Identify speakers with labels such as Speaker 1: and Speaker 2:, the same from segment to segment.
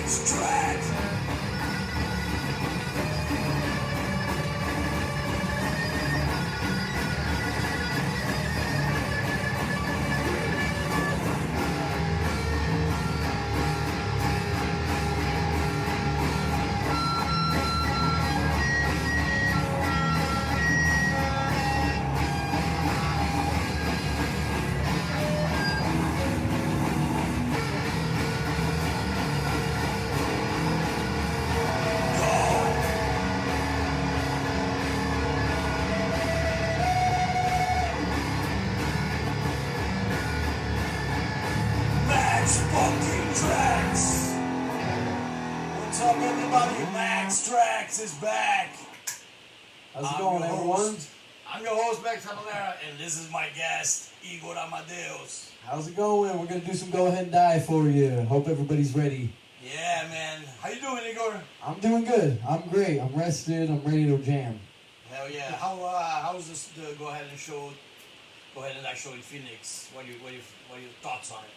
Speaker 1: Trax! What's up, everybody? Max Trax is back.
Speaker 2: How's it going, everyone?
Speaker 1: I'm your host, Max Cavalera, and this is my guest, Igor Amadeus.
Speaker 2: How's it going? We're gonna do some Go Ahead and Die for you. Hope everybody's ready.
Speaker 1: Yeah, man. How you doing, Igor?
Speaker 2: I'm doing good. I'm great. I'm rested. I'm ready to jam.
Speaker 1: Hell yeah. How's this Go Ahead and Die show in Phoenix? What are your thoughts on it?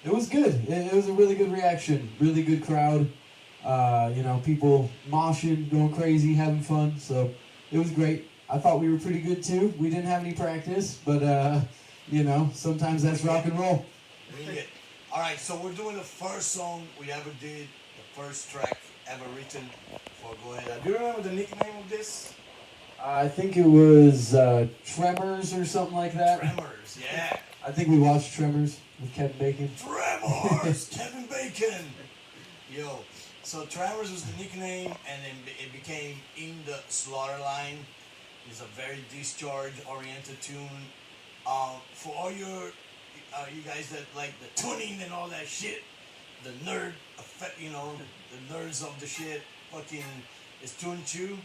Speaker 2: It was good. It was a really good reaction. Really good crowd. People moshing, going crazy, having fun. So it was great. I thought we were pretty good too. We didn't have any practice, but sometimes that's rock and roll.
Speaker 1: All right, so we're doing the first song we ever did, the first track ever written for Go Ahead. Do you remember the nickname of this?
Speaker 2: I think it was Tremors or something like that.
Speaker 1: Tremors, yeah.
Speaker 2: I think we watched Tremors with Kevin Bacon.
Speaker 1: Tremors! Kevin Bacon! Yo, so Tremors was the nickname, and then it became In the Slaughterline. It's a very discharge-oriented tune. For all you guys that like the tuning and all that shit, the nerd effect, the nerds of the shit, fucking, it's tuned to?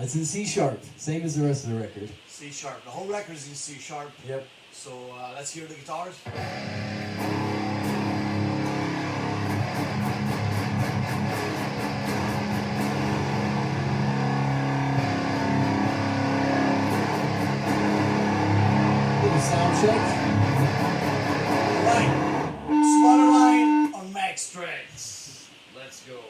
Speaker 2: It's in C sharp, same as the rest of the record.
Speaker 1: C sharp. The whole record is in C sharp.
Speaker 2: Yep.
Speaker 1: So let's hear the guitars.
Speaker 2: Little sound check.
Speaker 1: Right. Slaughterline on Max Trax. Let's go.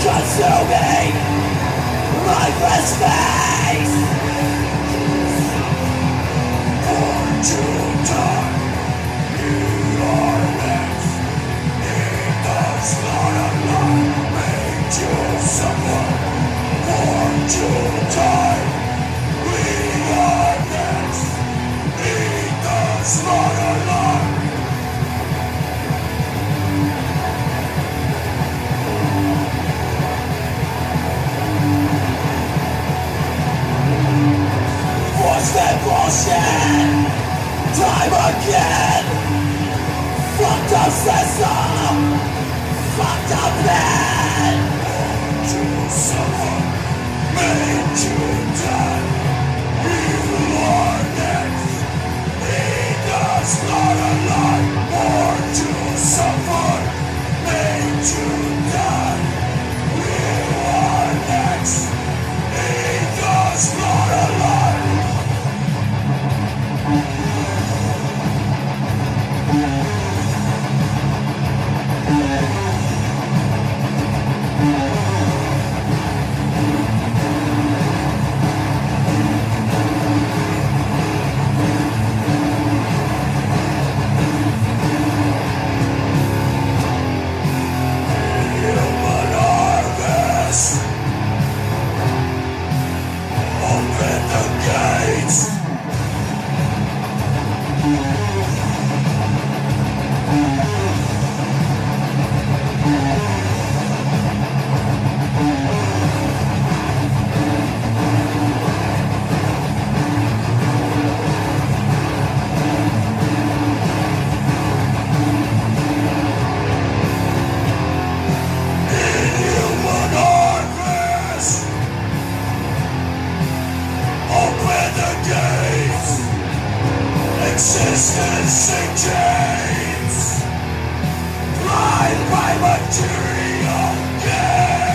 Speaker 1: Consuming lifeless face. Born to die, you are next. In the slaughterline, made you suffer. Born to die, we are next. In the slaughterline. That bullshit, time again. Fucked up system, fucked up man. Born to suffer, made to die. You are next. In the slaughterline. Born to suffer, made to die. You are next. In the slaughterline. chains, blind by material gain.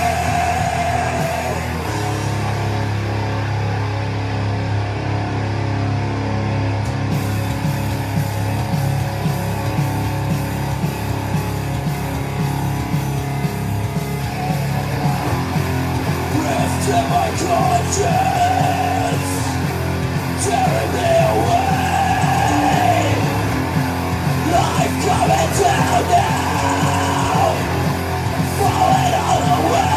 Speaker 1: Rift in my conscience, tearing me away. Life coming down now, falling all the way.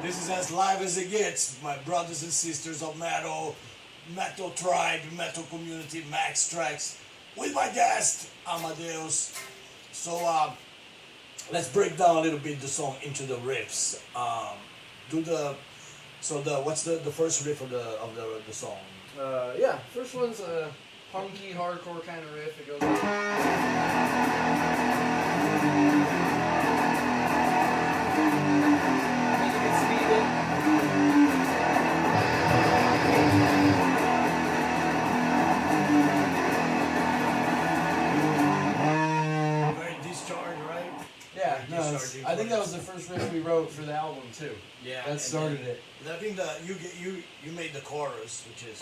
Speaker 1: This is as live as it gets, my brothers and sisters of metal, metal tribe, metal community, Max Trax, with my guest, Amadeus. So let's break down a little bit the song into the riffs. What's the first riff of the song?
Speaker 2: Yeah, first one's a punky, hardcore kind of riff. It goes like... And you can speed it.
Speaker 1: Very discharged, right?
Speaker 2: Yeah, no,
Speaker 1: Discharging
Speaker 2: I think that was
Speaker 1: chords.
Speaker 2: the first riff we wrote for the album too.
Speaker 1: Yeah,
Speaker 2: That
Speaker 1: and
Speaker 2: started
Speaker 1: then-
Speaker 2: it.
Speaker 1: I think that you made the chorus, which is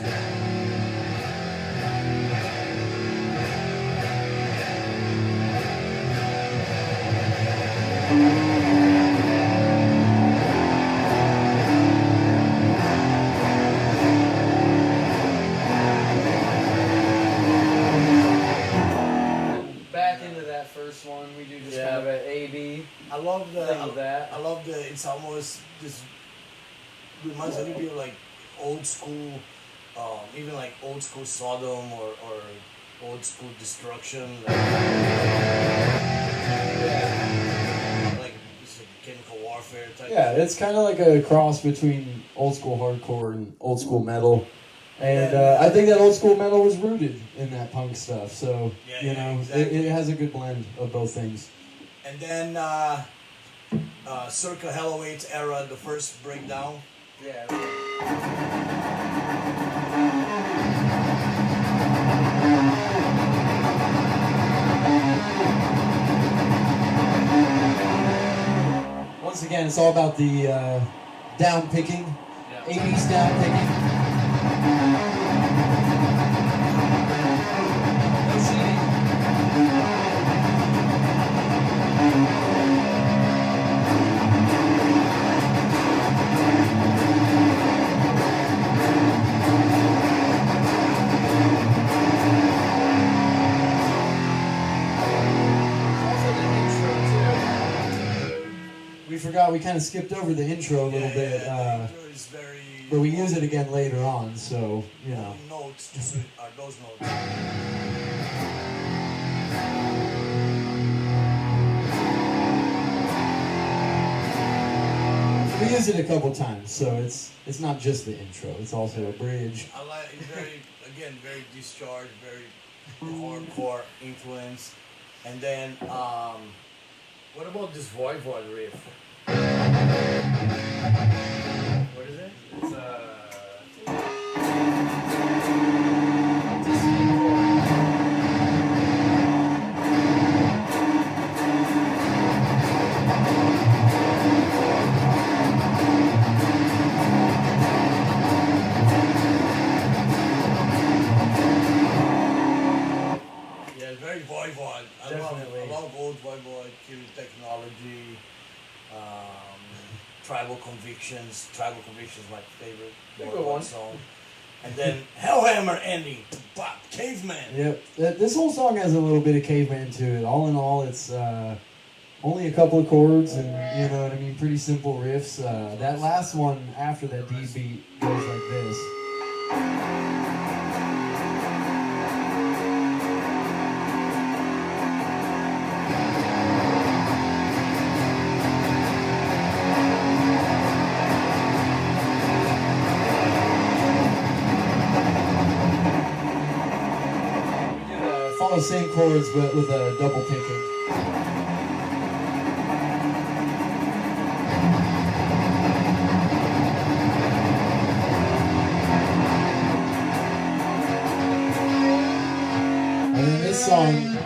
Speaker 2: Back into that first one, we do just
Speaker 1: Yeah.
Speaker 2: kind of an A-B
Speaker 1: I love the
Speaker 2: thing with that.
Speaker 1: I love the it's almost this reminds a little bit of like old school, even like old school Sodom or old school Destruction. Like it's like chemical warfare type.
Speaker 2: Yeah, it's kind of like a cross between old school hardcore and old school metal. And I think that old school metal was rooted in that punk stuff. So,
Speaker 1: Yeah,
Speaker 2: you
Speaker 1: yeah,
Speaker 2: know,
Speaker 1: exactly.
Speaker 2: it has a good blend of both things.
Speaker 1: And then circa Hell Awaits era, the first breakdown.
Speaker 2: Yeah. Once again, it's all about the down picking, 80s down picking. No cheating. Also the intro, too. We forgot, we kind of skipped over the intro a little bit,
Speaker 1: The intro is very.
Speaker 2: but we use it again later on, so, you know.
Speaker 1: Notes, just are those notes.
Speaker 2: We use it a couple times, so it's not just the intro, it's also a bridge.
Speaker 1: I like it's very again very discharged, very hardcore influence. And then what about this Voivod riff? What is it?
Speaker 2: It's
Speaker 1: Yeah, very Voivod.
Speaker 2: Definitely.
Speaker 1: I love old Voivod, Kiri Technology, Tribal Convictions. Tribal Convictions is my favorite Voivod song. And then Hellhammer ending, pop, Caveman.
Speaker 2: Yep. This whole song has a little bit of Caveman to it. All in all, it's only a couple of chords and, you know what I mean, pretty simple riffs. That last one after that D beat goes like this. Follow the same chords but with a double picking.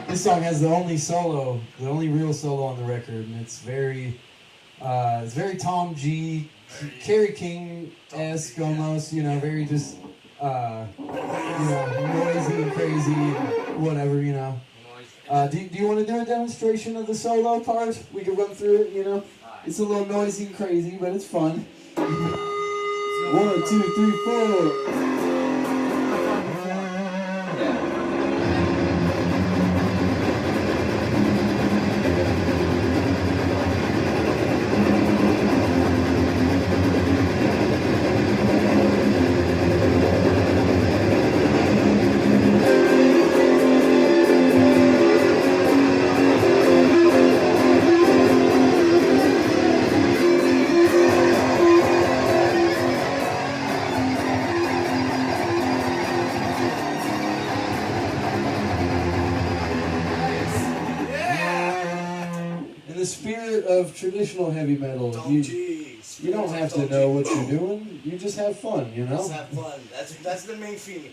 Speaker 2: This song has the only real solo on the record, and it's very Tom G, Kerry King-esque almost, you know, very just, you know, noisy and crazy and whatever, you know. Do you want to do a demonstration of the solo part? We can run through it, you know. It's a little noisy and crazy, but it's fun. 1, 2, 3, 4. Of traditional heavy metal, you don't have to know what you're doing. You just have fun, you know.
Speaker 1: Just have fun. That's the main feeling.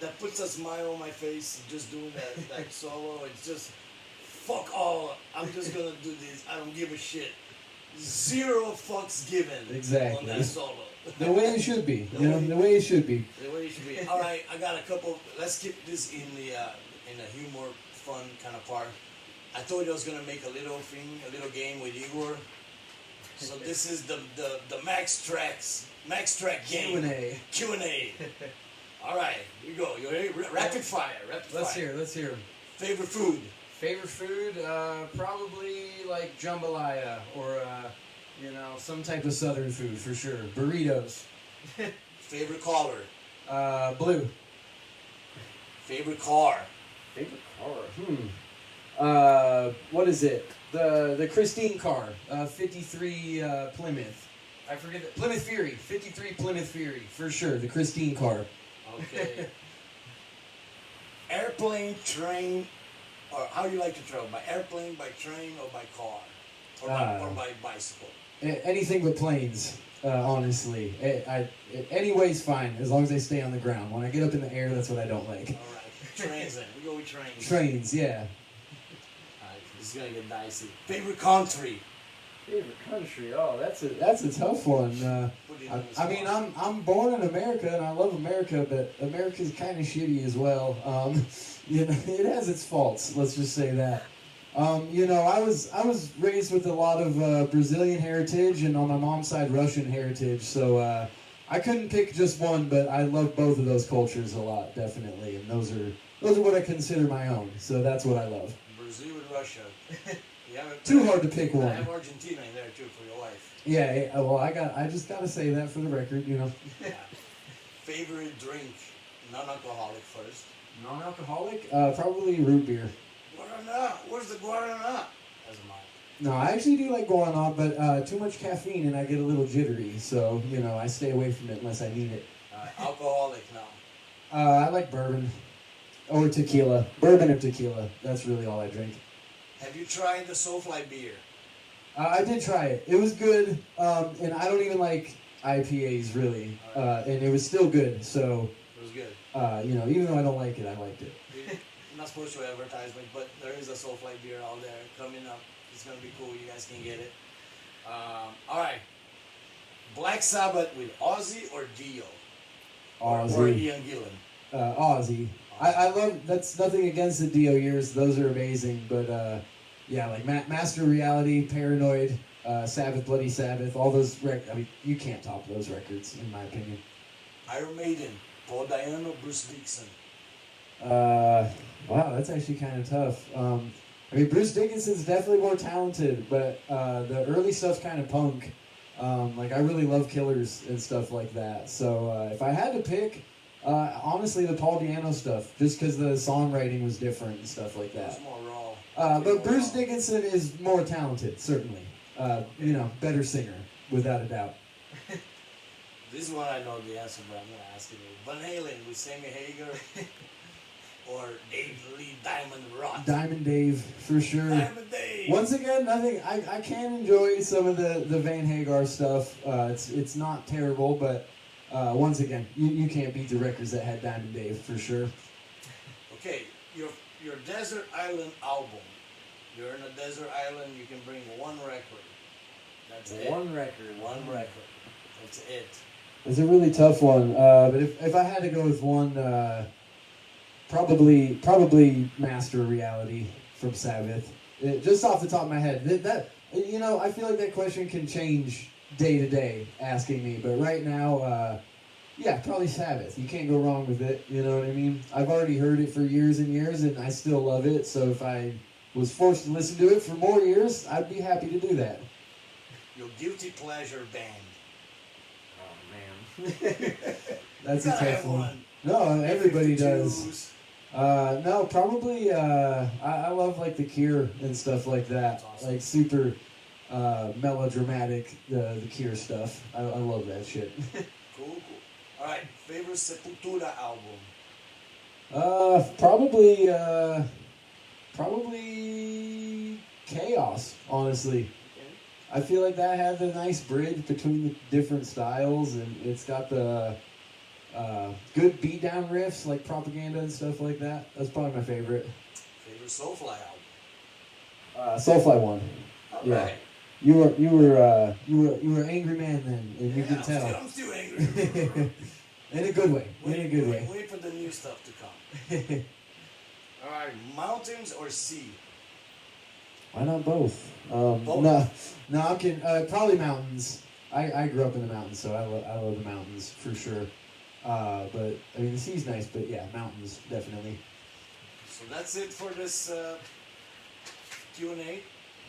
Speaker 1: That puts a smile on my face. Just doing that solo. It's just fuck all. I'm just gonna do this. I don't give a shit. 0 fucks given.
Speaker 2: Exactly.
Speaker 1: On that solo.
Speaker 2: The way it should be. The way it should be.
Speaker 1: The way it should be. All right, I got a couple. Let's keep this in the humor, fun kind of part. I told you I was gonna make a little game with Igor. So this is the Max Track game. Q&A. All right, here we go. You ready? Rapid fire.
Speaker 2: Let's hear.
Speaker 1: Favorite food?
Speaker 2: Favorite food? Probably like jambalaya or you know, some type of southern food for sure. Burritos.
Speaker 1: Favorite color?
Speaker 2: Blue.
Speaker 1: Favorite car?
Speaker 2: What is it? The Christine car, 53 Plymouth. I forget it. Plymouth Fury, 53 Plymouth Fury for sure. The Christine car.
Speaker 1: Okay. Airplane, train, or how do you like to travel? By airplane, by train, or by car, or by bicycle?
Speaker 2: Anything but planes. Honestly, any way's fine as long as they stay on the ground. When I get up in the air, that's what I don't like.
Speaker 1: All right, trains then. We go with trains.
Speaker 2: Trains, yeah.
Speaker 1: This is gonna get dicey. Favorite country?
Speaker 2: Oh, that's a tough one. I mean, I'm born in America and I love America, but America's kind of shitty as well. You know, it has its faults. Let's just say that. You know, I was raised with a lot of Brazilian heritage and on my mom's side Russian heritage, so I couldn't pick just one, but I love both of those cultures a lot, definitely, and those are what I consider my own. So that's what I love.
Speaker 1: Brazil and Russia.
Speaker 2: Too hard to pick one.
Speaker 1: I have Argentina in there too for your wife.
Speaker 2: Yeah, well, I just gotta say that for the record, you know.
Speaker 1: Yeah. Favorite drink? Non-alcoholic first.
Speaker 2: Non-alcoholic? Probably root beer.
Speaker 1: Guaraná. Where's the Guaraná? That's mine.
Speaker 2: No, I actually do like Guaraná, but too much caffeine and I get a little jittery, so, you know, I stay away from it unless I need it.
Speaker 1: Alcoholic now.
Speaker 2: I like bourbon. Or tequila. Bourbon or tequila. That's really all I drink.
Speaker 1: Have you tried the SOULFLY beer?
Speaker 2: I did try it. It was good, and I don't even like IPAs really, and it was still good. So
Speaker 1: it was good.
Speaker 2: You know, even though I don't like it, I liked it.
Speaker 1: I'm not supposed to advertisement, but there is a SOULFLY beer out there coming up. It's gonna be cool. You guys can get it. All right. Black Sabbath with Ozzy or Dio?
Speaker 2: Ozzy.
Speaker 1: Or Ian Gillan?
Speaker 2: Ozzy. I love, that's nothing against the Dio years, those are amazing, but yeah, like Master Reality, Paranoid, Sabbath, Bloody Sabbath, all those I mean, you can't top those records, in my opinion.
Speaker 1: Iron Maiden, Paul Diano, Bruce Dickinson.
Speaker 2: Wow, that's actually kind of tough. I mean, Bruce Dickinson's definitely more talented, but the early stuff's kind of punk. Like, I really love Killers and stuff like that. So if I had to pick, honestly, the Paul Diano stuff, just because the songwriting was different and stuff like that.
Speaker 1: It was more raw.
Speaker 2: But Bruce Dickinson is more talented, certainly. You know, better singer, without a doubt.
Speaker 1: This is one I know the answer, but I'm going to ask you. Van Halen with Sammy Hagar or Dave Lee Diamond Rock?
Speaker 2: Diamond Dave, for sure.
Speaker 1: Diamond Dave!
Speaker 2: Once again, nothing. I can enjoy some of the Van Hagar stuff. It's not terrible, but once again, you can't beat the records that had Diamond Dave, for sure.
Speaker 1: Okay, your Desert Island album. You're in a desert island, you can bring one record. That's it.
Speaker 2: One record.
Speaker 1: One record. That's it.
Speaker 2: It's a really tough one, but if I had to go with one, probably Master Reality from Sabbath. Just off the top of my head, that you know, I feel like that question can change day to day, asking me. But right now, yeah, probably Sabbath. You can't go wrong with it. You know what I mean? I've already heard it for years and years, and I still love it. So if I was forced to listen to it for more years, I'd be happy to do that.
Speaker 1: Your guilty pleasure band.
Speaker 2: Oh man, that's
Speaker 1: You
Speaker 2: a
Speaker 1: gotta
Speaker 2: tough
Speaker 1: have
Speaker 2: one. No, everybody does.
Speaker 1: 52s.
Speaker 2: No, probably. I love like the Cure and stuff like that.
Speaker 1: Awesome.
Speaker 2: Like super melodramatic. The Cure stuff. I love that shit.
Speaker 1: Cool. All right, favorite Sepultura album.
Speaker 2: Probably Chaos. Honestly, I feel like that had a nice bridge between the different styles, and it's got the good beatdown riffs like Propaganda and stuff like that. That's probably my favorite.
Speaker 1: Favorite SOULFLY album.
Speaker 2: SOULFLY one.
Speaker 1: All
Speaker 2: Yeah.
Speaker 1: right.
Speaker 2: You were an angry man then, and you
Speaker 1: Yeah,
Speaker 2: can tell.
Speaker 1: I'm still angry.
Speaker 2: In a good way.
Speaker 1: Wait for the new stuff to come. All right, mountains or sea?
Speaker 2: Why not both?
Speaker 1: Both?
Speaker 2: No, I'm kidding. Probably mountains. I grew up in the mountains, so I love the mountains for sure. But I mean, the sea's nice, but yeah, mountains definitely.
Speaker 1: So that's it for this Q&A.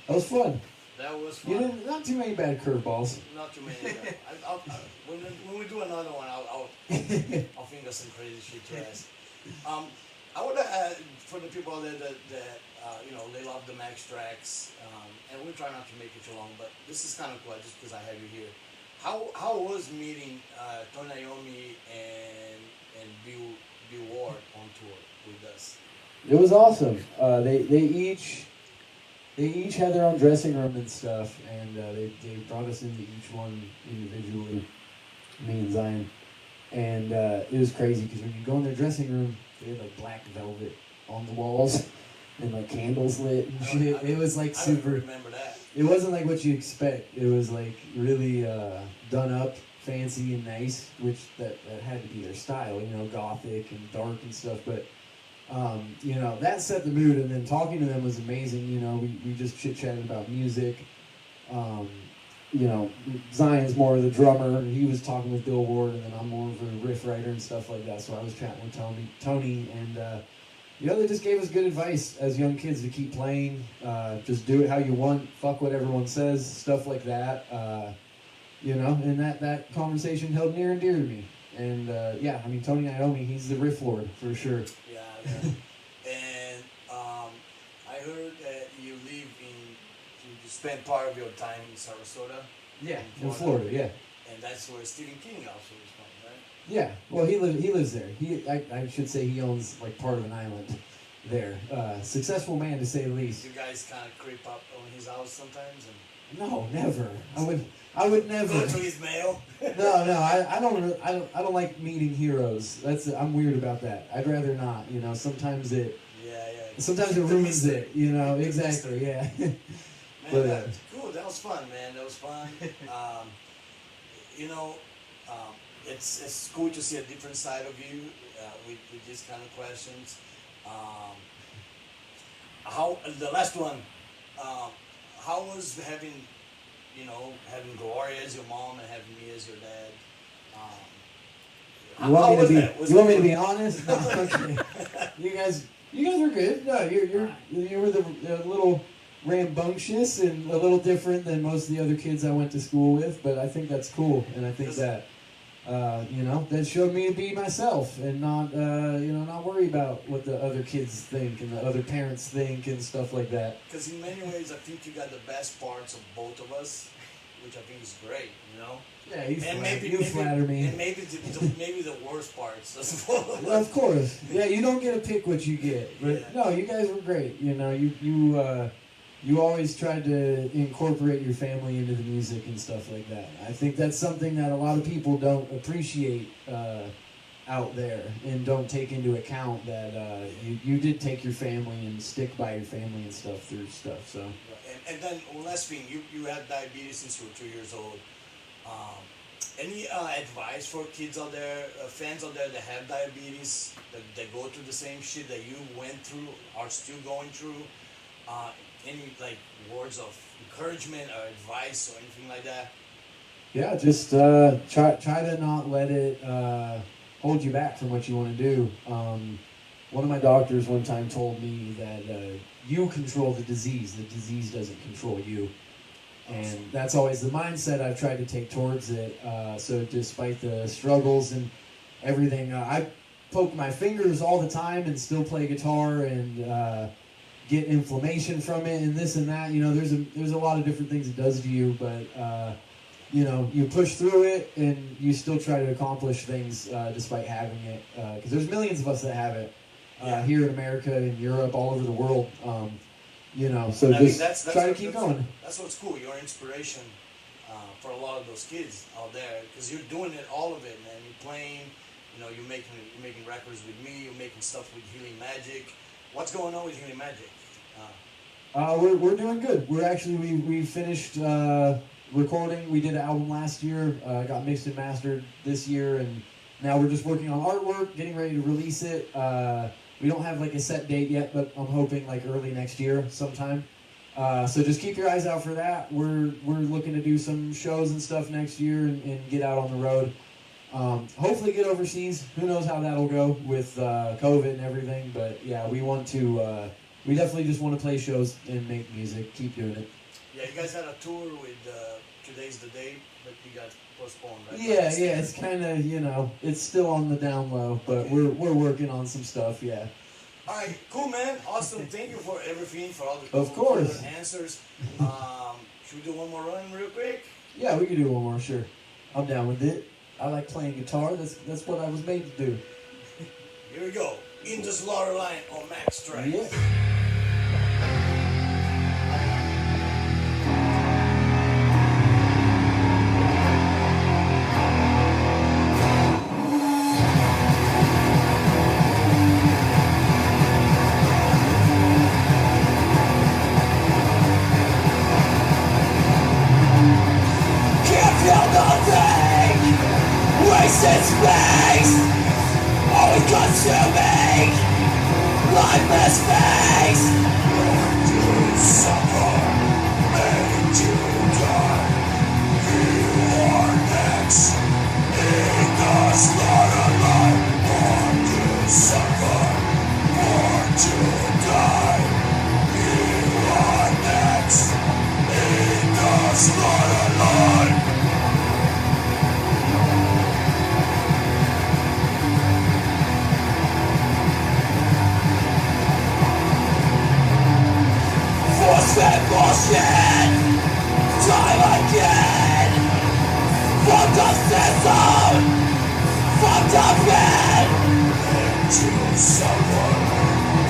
Speaker 2: That was fun.
Speaker 1: That was fun.
Speaker 2: You didn't, not too many bad curveballs.
Speaker 1: Not too many. When we do another one, I'll think of some crazy shit to ask. I would for the people that you know, they love the Max Trax, and we'll try not to make it too long, but this is kind of cool just because I have you here. How was meeting Tony Iommi and Bill Ward on tour with us?
Speaker 2: It was awesome. They each had their own dressing room and stuff, and they brought us into each one individually, me and Zion. And it was crazy because when you go in their dressing room, they had like black velvet on the walls and like candles lit and shit. It was like super.
Speaker 1: I don't remember that.
Speaker 2: It wasn't like what you expect. It was like really done up, fancy and nice, which that had to be their style, you know, gothic and dark and stuff. But you know, that set the mood, and then talking to them was amazing. You know, we just chit-chatted about music. You know, Zion's more of the drummer, and he was talking with Bill Ward, and then I'm more of a riff writer and stuff like that, so I was chatting with Tony, and you know, they just gave us good advice as young kids to keep playing, just do it how you want, fuck what everyone says, stuff like that, you know, and that conversation held near and dear to me. And yeah, I mean, Tony Iommi, he's the riff lord for sure.
Speaker 1: Yeah. And I heard that you spent part of your time in Sarasota.
Speaker 2: Yeah, in Florida, yeah.
Speaker 1: And that's where Stephen King also is from, right?
Speaker 2: Yeah, well, he lives there. I should say he owns like part of an island there. Successful man to say the least.
Speaker 1: You guys kind of creep up on his house sometimes, and
Speaker 2: No, never. I would never.
Speaker 1: go to his mail.
Speaker 2: No, I don't like meeting heroes. I'm weird about that. I'd rather not. You know, sometimes it ruins it. You know, exactly. Yeah.
Speaker 1: Man,
Speaker 2: But
Speaker 1: cool. That was fun, man. That was fun. You know, it's cool to see a different side of you. with these kind of questions. Um, how the last one? Um, how was having, having Gloria as your mom and having me as your dad?
Speaker 2: You want me to
Speaker 1: was
Speaker 2: be?
Speaker 1: that? Was
Speaker 2: You want me
Speaker 1: it-
Speaker 2: to be honest? No, okay. You guys were good. No, you were the little rambunctious and a little different than most of the other kids I went to school with. But I think that's cool, and I think that that showed me to be myself and not not worry about what the other kids think and the other parents think and stuff like that.
Speaker 1: Because in many ways, I think you got the best parts of both of us, which I think is great.
Speaker 2: Yeah, you
Speaker 1: And
Speaker 2: flatter me.
Speaker 1: And maybe the worst parts as well.
Speaker 2: Well, of course. Yeah, you don't get to pick what you get. But
Speaker 1: Yeah.
Speaker 2: no, you guys were great. You always tried to incorporate your family into the music and stuff like that. I think that's something that a lot of people don't appreciate out there and don't take into account that you did take your family and stick by your family and stuff through stuff. So.
Speaker 1: And then last thing, you had diabetes since you were 2 years old. Any advice for kids out there, fans out there that have diabetes, that go through the same shit that you went through, are still going through? Any words of encouragement or advice or anything like that?
Speaker 2: Yeah, just try to not let it hold you back from what you want to do. One of my doctors one time told me that you control the disease doesn't control you. And that's always the mindset I've tried to take towards it. So despite the struggles and everything, I poke my fingers all the time and still play guitar and get inflammation from it and this and that. There's a lot of different things it does to you, but you push through it and you still try to accomplish things despite having it. Because there's millions of us that have it here in America, in Europe, all over the world. So just try to keep going.
Speaker 1: That's what's cool. You're inspiration for a lot of those kids out there because you're doing it, all of it, man. You're playing, you're making records with me. You're making stuff with Healing Magic. What's going on with Healing Magic?
Speaker 2: We're doing good. We finished recording. We did an album last year. Got mixed and mastered this year, and now we're just working on artwork, getting ready to release it. We don't have a set date yet, but I'm hoping early next year sometime. So just keep your eyes out for that. We're looking to do some shows and stuff next year and get out on the road. Hopefully get overseas. Who knows how that'll go with COVID and everything. But yeah, we want to. We definitely just want to play shows and make music. Keep doing it.
Speaker 1: Yeah, you guys had a tour with Today's the Day, but you got postponed, right?
Speaker 2: Yeah, it's kind of it's still on the down low, but we're working on some stuff. Yeah.
Speaker 1: All right, cool, man. Awesome. Thank you for everything, for all the
Speaker 2: Of course.
Speaker 1: answers. Should we do one more run real quick?
Speaker 2: Yeah, we can do one more. Sure, I'm down with it. I like playing guitar. That's what I was made to do.
Speaker 1: Here we go. Into Slaughterline on Max Trax.
Speaker 2: Yeah.
Speaker 3: Wasted space, always consuming, lifeless face. Made to suffer, made to die. You are next in the slaughterline. Born to suffer, born to die. You are next in the slaughterline. Force-fed bullshit, time again. From the system, from the pit. Into someone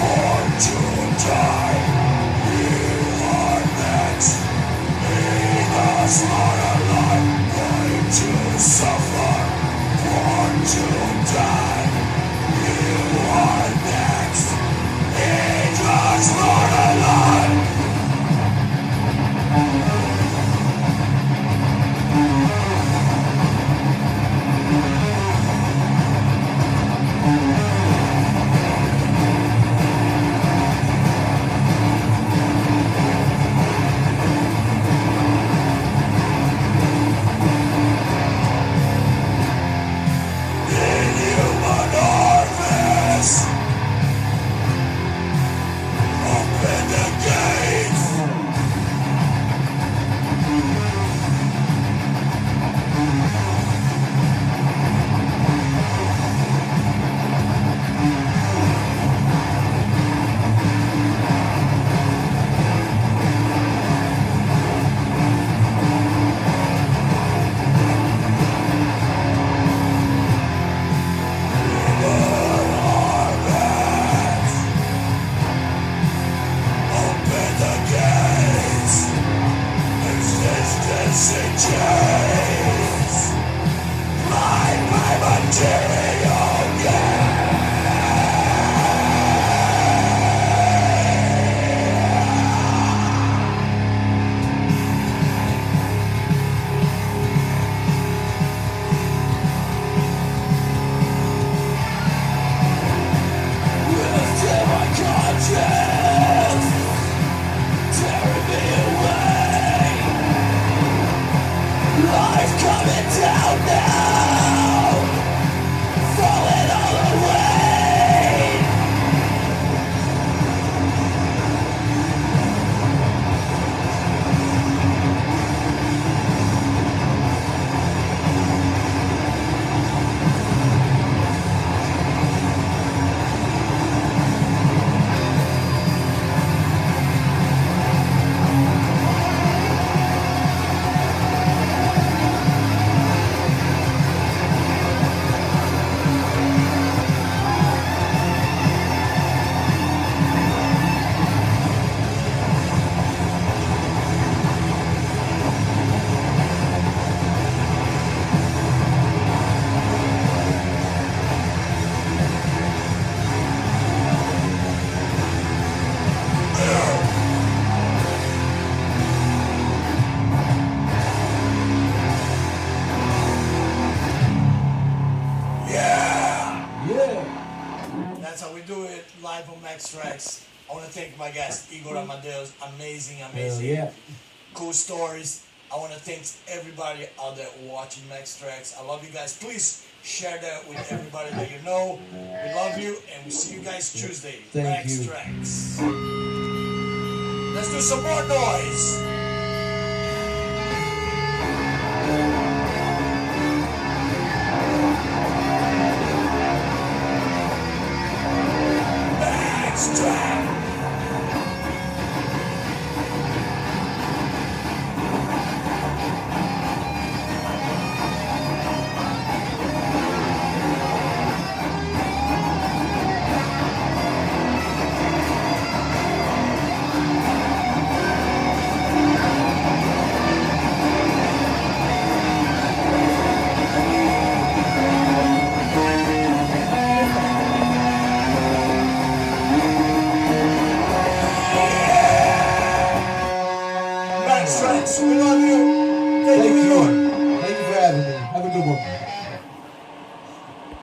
Speaker 3: born to die. You are next in the slaughterline. Born to suffer, born to die. You are next in the slaughterline.
Speaker 1: Trax. I want to thank my guest, Igor Amadeus. Amazing.
Speaker 2: Yeah.
Speaker 1: Cool stories. I want to thank everybody out there watching Max Trax. I love you guys. Please share that with everybody that you know. We love you, and we see you guys Tuesday.
Speaker 2: Thank
Speaker 1: Max
Speaker 2: you.
Speaker 1: Trax. Let's do some more noise. Max Trax.